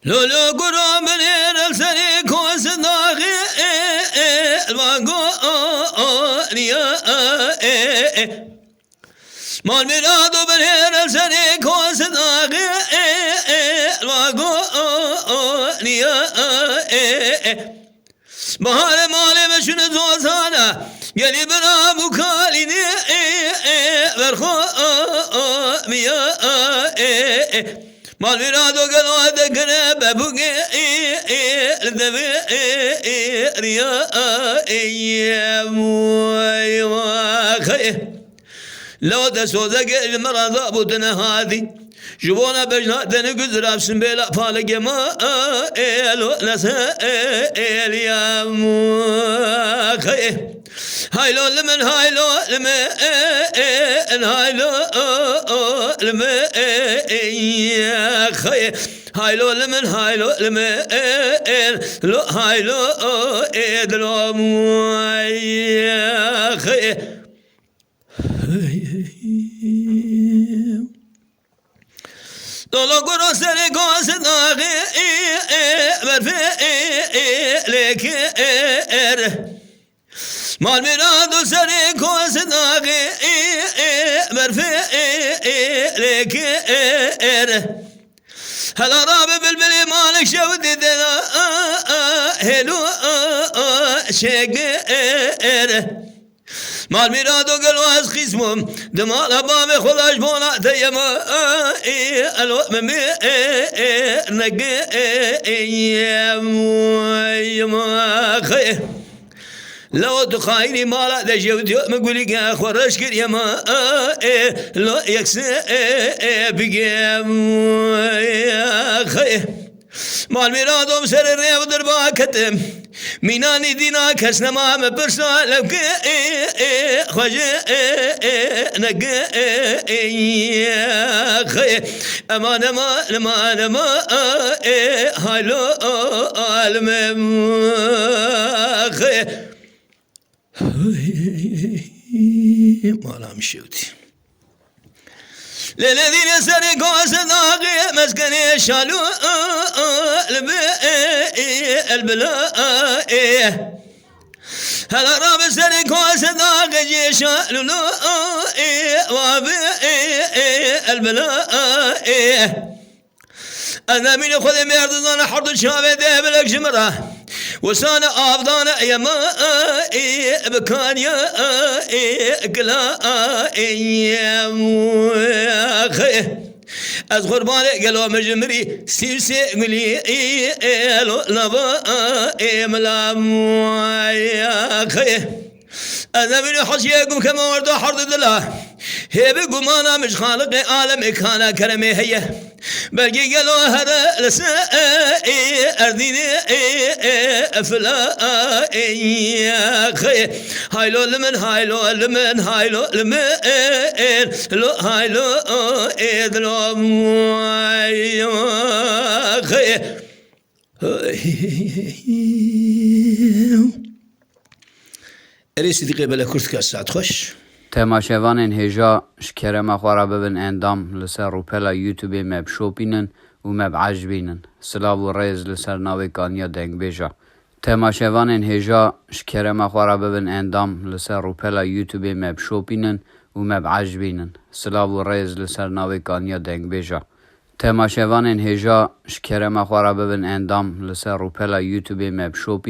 لولو قرام بنين السري كوس داغي الواقو نيا مال ميرادو بنين السري كوس داغي الواقو نيا بهار مالي مشن زوزانا قالي بنا بكاليني برخو ميا مال ميرادو قالوا ذكرى بابوكي الدبي ريا يا موي واخي لو تسوزك المرض ابوتنا هذه جبونا بجنا تنقز رابسن بلا فالق ما الو نسال يا موي هايلو لمن هايلو لمن هايلو لمن يا خي هايلو لمن هايلو لمن لو هايلو ادلو يا خي لولو قرو سري قوس داغي برفي لك مال ميرادو سري كوس داغي برفي لك هلا رابي بالبلي مالك شودي دنا هلو شقر مال ميرادو قالوا اسخيسمم دمال بابي خلاش بونا تيما الو ممي نقي يا موي ما خي لو تخايني مالا دا جودي مقولي يا خورش كر يا ما لو يكسي بقيم يا خي مال ميرادو مسر الريب دربا كتم ميناني دينا كسنا ما مبرسا لو خجي نقي يا خي امان ما هايلو المم خي مالا مشيوتي للذين سرقوا صداقي مسكني شالوا البلاء هلا راب سرقوا صداقي شالوا وابي البلاء أنا من خذ ميردنا حرد شافي دبلك جمره وسانا أبدانا يا ما بكان يا كلا يا موخي أذكر بالي قالوا مجمري سيسي قلي لو لبا ملا يا خي أنا من حشيكم كما ورد حرد الله هي بقمانا مش خالق عالم كان كرمي هي بلقي قالوا هذا لسا أرديني فلا يا خي هايلو لمن هايلو لمن هايلو لمن لو هايلو ادلو يا خي اريسي قبل كرت كاسات خوش تماشاوان هجا شكرما خوارا ببن اندام لسر روپلا یوتیوب مب شوپینن و مب عجبینن سلاو و ریز لسر ناوی کانیا دنگ بیجا تماشاوان هجا شكرما خوارا ببن اندام لسر روپلا یوتیوب مب شوپینن و مب عجبینن سلاو و ریز لسر ناوی کانیا دنگ بیجا تماشاوان هجا شكرما خوارا ببن اندام لسر روپلا یوتیوب مب شوپینن